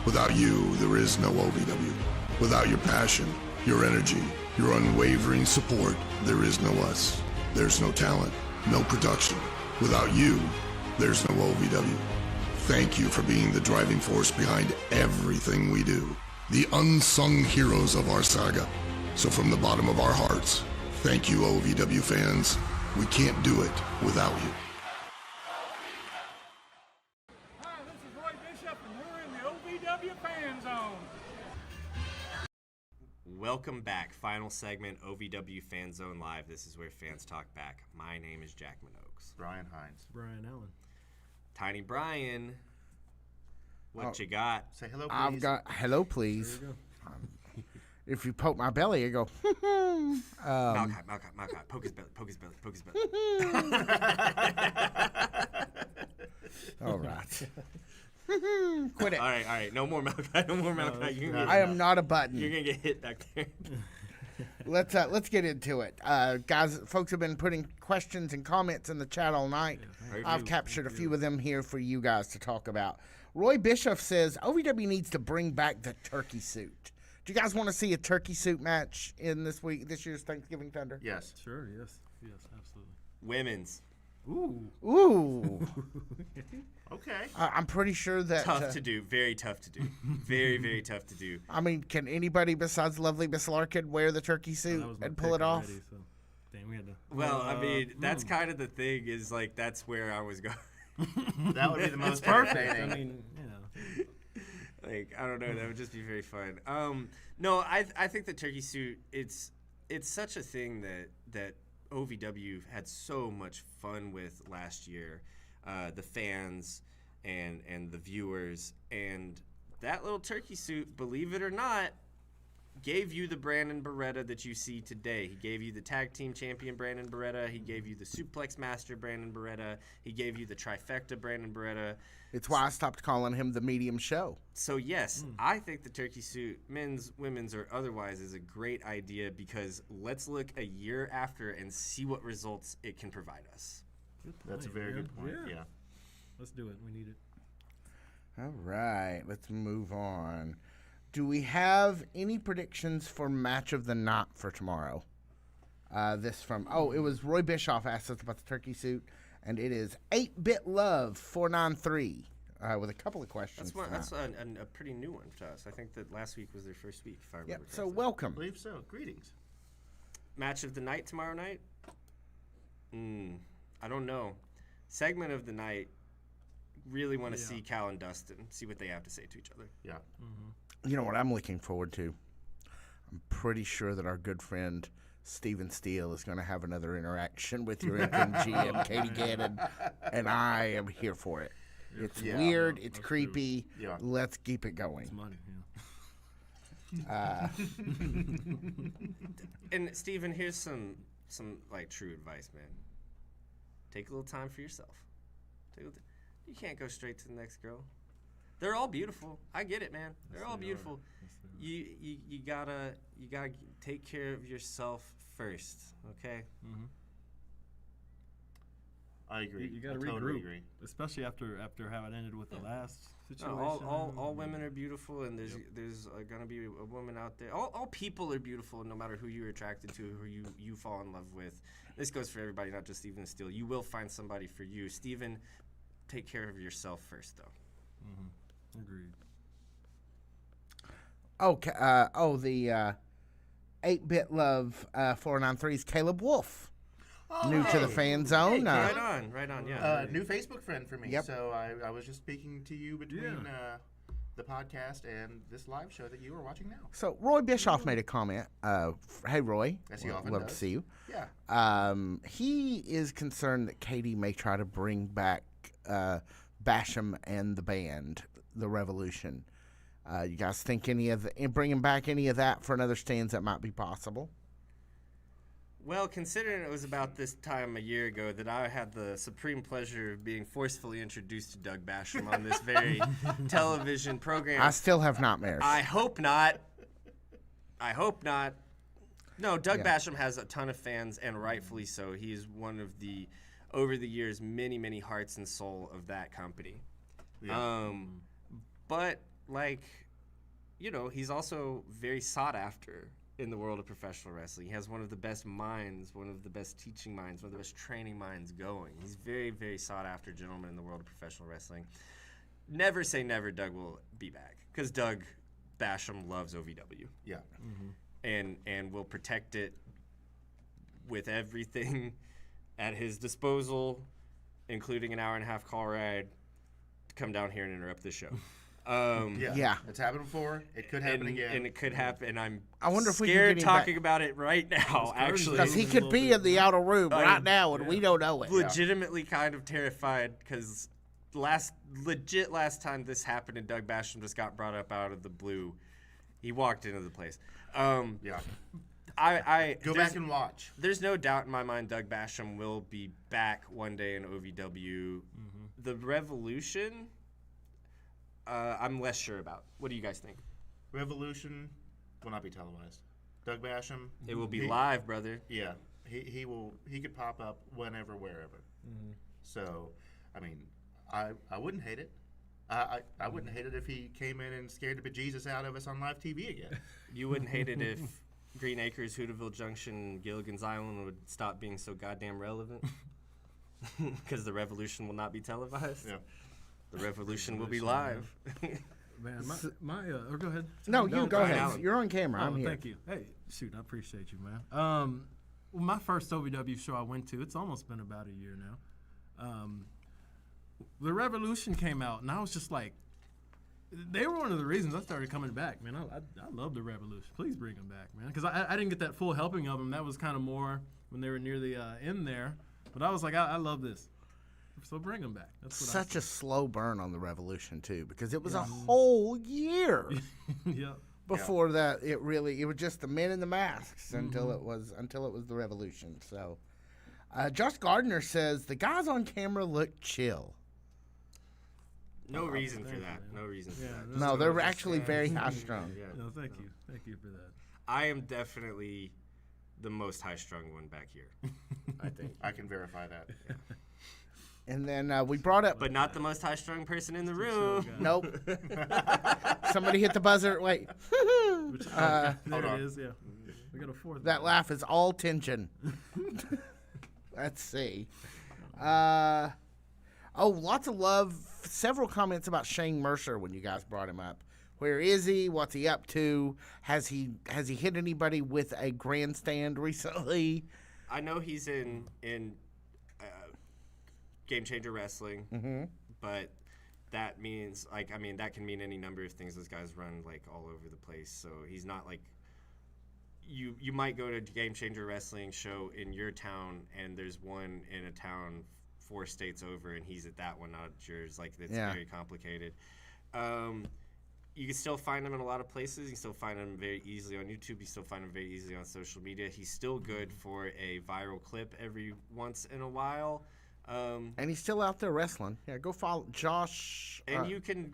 Without you, there is no OVW. Without your passion, your energy, your unwavering support, there is no us. There's no talent, no production. Without you, there's no OVW. Thank you for being the driving force behind everything we do. The unsung heroes of our saga. So from the bottom of our hearts, thank you, OVW fans. We can't do it without you. Hi, this is Roy Bishop, and we're in the OVW Fan Zone. Welcome back. Final segment, OVW Fan Zone Live. This is where fans talk back. My name is Jack Minogues. Brian Hines. Brian Allen. Tiny Brian, what you got? Say hello, please. I've got hello, please. There you If you poke my belly, you go. Malachi, poke his belly, poke his belly, poke his belly. All right. Quit it. All right. No more Malachi. No more Malachi. You're gonna I am not a button. You're gonna get hit back there. Let's get into it, guys. Folks have been putting questions and comments in the chat all night. I've captured a few of them here for you guys to talk about. Roy Bishop says OVW needs to bring back the turkey suit. Do you guys want to see a turkey suit match in this year's Thanksgiving Thunder? Yes. Sure. Yes. Yes. Absolutely. Women's. Ooh. Okay. I'm pretty sure that Tough to do. Very tough to do. Very, very tough to do. I mean, can anybody besides lovely Miss Larkin wear the turkey suit That was my and pull pick it off? already, so. Dang, we had to. Well, I mean, that's kind of the thing is like that's where I was going. That would be the most Perfect. entertaining. I mean, you know. Like I don't know, that would just be very fun. No, I think the turkey suit it's such a thing that OVW had so much fun with last year, the fans and the viewers, and that little turkey suit, believe it or not, gave you the Brandon Beretta that you see today. He gave you the tag team champion Brandon Beretta. He gave you the suplex master Brandon Beretta. He gave you the trifecta Brandon Beretta. It's why I stopped calling him the medium show. So yes, I think the turkey suit, men's, women's, or otherwise, is a great idea because let's look a year after and see what results it can provide us. That's a very good point. Yeah. Let's do it. We need it. All right, let's move on. Do we have any predictions for match of the night for tomorrow? It was Roy Bischoff asked us about the turkey suit, and it is 8-Bit Love 493 with a couple of questions. That's a pretty new one to us. I think that last week was their first week, if I remember Yep. correctly. So welcome. I believe so. Greetings. Match of the night tomorrow night? I don't know. Segment of the night. Really want to see Cal and Dustin, see what they have to say to each other. Yeah. You know what I'm looking forward to? I'm pretty sure that our good friend Steven Steele is going to have another interaction with your interim GM, Katie Gannon, and I am here for it. It's weird. It's creepy. Yeah. Let's keep it going. It's money. Yeah. And Steven, here's some like true advice, man. Take a little time for yourself. You can't go straight to the next girl. They're all beautiful. I get it, man. They're all beautiful. You gotta take care of yourself first, okay? I agree. You got to I regroup, totally agree. especially after how it ended with the last situation. All women are beautiful, and there's gonna be a woman out there. All people are beautiful, no matter who you're attracted to, who you fall in love with. This goes for everybody, not just Steven Steele. You will find somebody for you. Steven, take care of yourself first, though. Agreed. Okay. The 8-Bit Love 493's Caleb Wolf. New to the fan zone. Right on, yeah. New Facebook friend for me. Yep. So I was just speaking to you between the podcast and this live show that you are watching now. So Roy Bischoff made a comment. Hey, Roy. As he often love does. to see you. Yeah. He is concerned that Katie may try to bring back Basham and the band, The Revolution. You guys think bringing back any of that for another stands that might be possible? Well, considering it was about this time a year ago that I had the supreme pleasure of being forcefully introduced to Doug Basham on this very television program. I still have nightmares. I hope not. No, Doug Basham has a ton of fans, and rightfully so. He is one of the, over the years, many, many hearts and soul of that company. Yeah. But, he's also very sought after in the world of professional wrestling. He has one of the best minds, one of the best teaching minds, one of the best training minds going. He's very, very sought after gentleman in the world of professional wrestling. Never say never Doug will be back, because Doug Basham loves OVW. Yeah. And will protect it with everything at his disposal, including an hour-and-a-half call ride to come down here and interrupt this show. Yeah. It's happened before. It could happen again. And it could happen. And I wonder if we can scared get him talking back. about it right now, actually. Because he could be in the outer room right now, and we don't know it. Legitimately kind of terrified, because last time this happened and Doug Basham just got brought up out of the blue, he walked into the place. Yeah. I Go back and watch. There's no doubt in my mind Doug Basham will be back one day in OVW. The Revolution, I'm less sure about. What do you guys think? Revolution will not be televised. Doug Basham. It will be live, brother. Yeah. He will. He could pop up whenever, wherever. So, I mean, I wouldn't hate it. I wouldn't hate it if he came in and scared the bejesus out of us on live TV again. You wouldn't hate it if Green Acres, Hooterville Junction, Gilligan's Island would stop being so goddamn relevant? Because the Revolution will not be televised? Yeah. The Revolution will be live. Man, or go ahead. No, you go ahead. Alan. You're on camera. Oh, I'm here. thank you. Hey, shoot, I appreciate you, man. Well, my first OVW show I went to, it's almost been about a year now. The Revolution came out, and I was just like, they were one of the reasons I started coming back, man. I love the Revolution. Please bring them back, man. Because I didn't get that full helping of them. That was kind of more when they were near the end there. But I was like, I love this. So bring them back. That's what Such a slow burn on the Revolution, too, because it was a whole year Yep. before that. It was just the men in the masks until it was the Revolution. So, Josh Gardner says the guys on camera look chill. No reason for that. No reason for that. No, they're actually very high strung. No, thank you. Thank you for that. I am definitely the most high-strung one back here, I think. I can verify that. And then we brought up, But not the most high-strung person in the room. nope. Somebody hit the buzzer. Wait, There Hold it on. is. Yeah, we got a fourth. that laugh is all tension. Let's see. Lots of love. Several comments about Shane Mercer when you guys brought him up. Where is he? What's he up to? Has he hit anybody with a grandstand recently? I know he's in Game Changer Wrestling, but that means that can mean any number of things. Those guys run all over the place, so he's not like you might go to a Game Changer Wrestling show in your town, and there's one in a town 4 states over, and he's at that one, not at yours. It's very complicated. You can still find him in a lot of places. You can still find him very easily on YouTube. You still find him very easily on social media. He's still good for a viral clip every once in a while. And he's still out there wrestling. Yeah, go follow Josh. And you can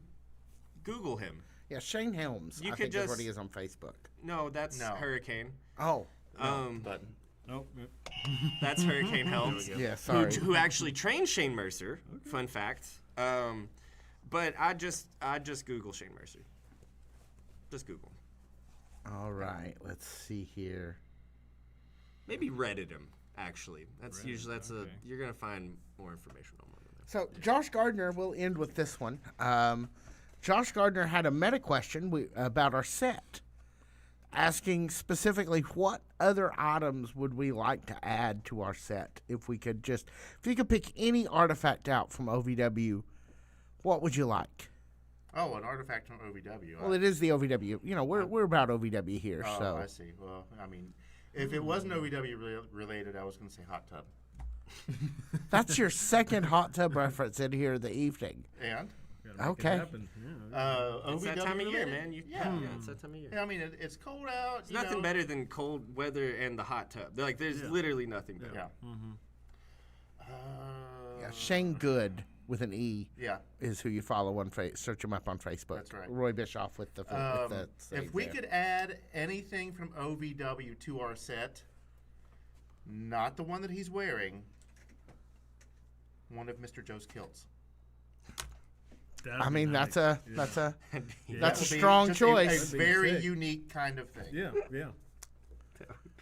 Google him. Yeah, Shane Helms. You I could think is what just- he is on Facebook. No, that's No. Hurricane. Oh, But Nope. That's Hurricane Helms. Yeah, sorry. Who actually trained Shane Mercer. Fun fact. But I just Google Shane Mercer. Just Google. All right, let's see here. Maybe Reddit him. Actually, that's usually you're gonna find more information on that. So Josh Gardner, we'll end with this one. Josh Gardner had a meta question about our set, asking specifically what other items would we like to add to our set if you could pick any artifact out from OVW, what would you like? Oh, an artifact from OVW. Well, it is the OVW. You know, we're about OVW here. Oh, So I see. Well, I mean, if it wasn't OVW related, I was going to say hot tub. that's your second hot tub reference in here the evening. And Okay. It's that time of year, related? man. Yeah. It's that time of year. Yeah, I mean, it's cold out. There's nothing better than cold weather and the hot tub. There's literally nothing better. Yeah. Yeah, Shane Good with an E. Yeah. Is who you follow on search him up on Facebook. That's right. Roy Bischoff with the if we could add anything from OVW to our set, not the one that he's wearing, one of Mr. Joe's kilts. That'd be nice. That's a That would be strong just choice. A very unique kind of thing. Yeah. That'd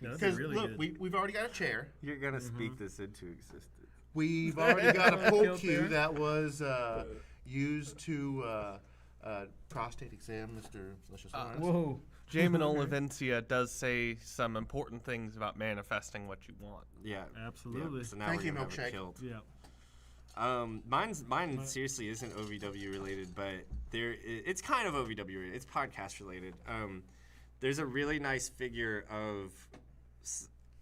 be Because really look, good. we've already got a chair. You're gonna speak this into existence. We've already got a pull Kilt cue there. that was used to prostate exam Mr. Delicious Lawrence. Whoa. Jamin Olivencia does say some important things about manifesting what you want. Yeah, Absolutely. Yeah. So now Thank we're you, gonna have a Milkshake. kilt. Yeah. Mine seriously isn't OVW related, but it's kind of OVW related. It's podcast related. There's a really nice figure of.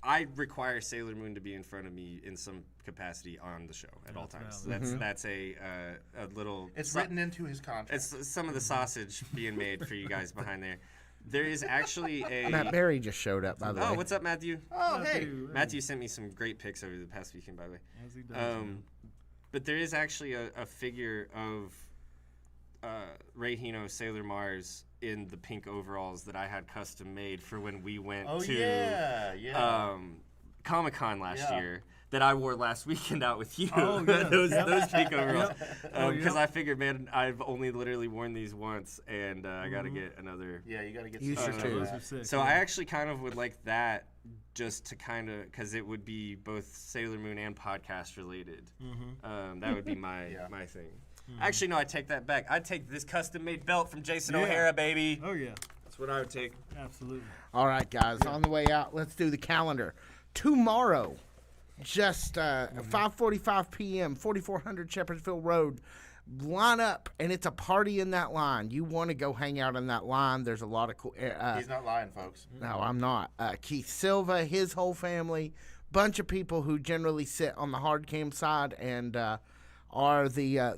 I require Sailor Moon to be in front of me in some capacity on the show at all times. That's a little. It's written into his contract. It's some of the sausage being made for you guys behind there. There is actually a. Matt Berry just showed up, by the way. Oh, what's up, Matthew? Oh, hey. Matthew sent me some great pics over the past weekend, by the way. As he does. But there is actually a figure of Ray Hino, Sailor Mars, in the pink overalls that I had custom made for when we went to Comic-Con last year that I wore last weekend out with you. Oh, yeah. those pink overalls. Oh, Because yeah. I figured, man, I've only literally worn these once, and I got to get another. Yeah, you got to get You some should of too. that. Those are sick, So yeah. I actually kind of would like that just to kind of, because it would be both Sailor Moon and podcast related. That would be my thing. Actually, no, I take that back. I'd take this custom-made belt from Jason O'Hara, baby. Oh yeah. That's what I would take. Absolutely. All right, guys, on the way out, let's do the calendar. Tomorrow, just 5:45 p.m., 4400 Shepherdsville Road. Line up, and it's a party in that line. You want to go hang out in that line. There's a lot of cool. He's not lying, folks. No, I'm not. Keith Silva, his whole family, bunch of people who generally sit on the hard cam side and are the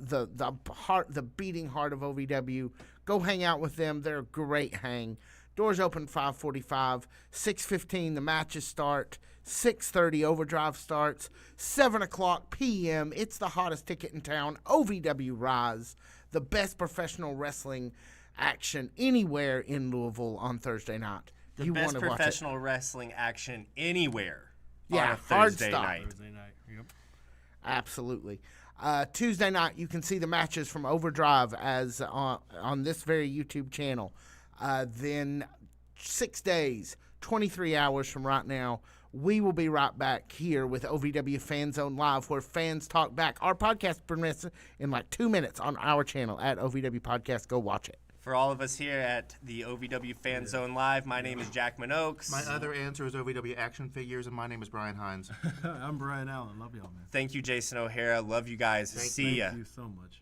beating heart of OVW. Go hang out with them. They're a great hang. Doors open 5:45, 6:15 the matches start, 6:30 Overdrive starts, 7 o'clock p.m. It's the hottest ticket in town. OVW Rise, the best professional wrestling action anywhere in Louisville on Thursday night. The You best wanna watch it. professional wrestling action anywhere Yeah, on a hard Thursday stop. night. Thursday night. Yep. Absolutely. Tuesday night, you can see the matches from Overdrive as on this very YouTube channel. Then 6 days, 23 hours from right now, we will be right back here with OVW Fan Zone Live, where fans talk back. Our podcast premieres in like 2 minutes on our channel at OVW Podcast. Go watch it. For all of us here at the OVW Fan Zone Live, my name is Jack Minogues. My other answer is OVW Action Figures, and my name is Brian Hines. I'm Brian Allen. Love y'all, man. Thank you, Jason O'Hara. Love you guys. See ya. Thank you so much.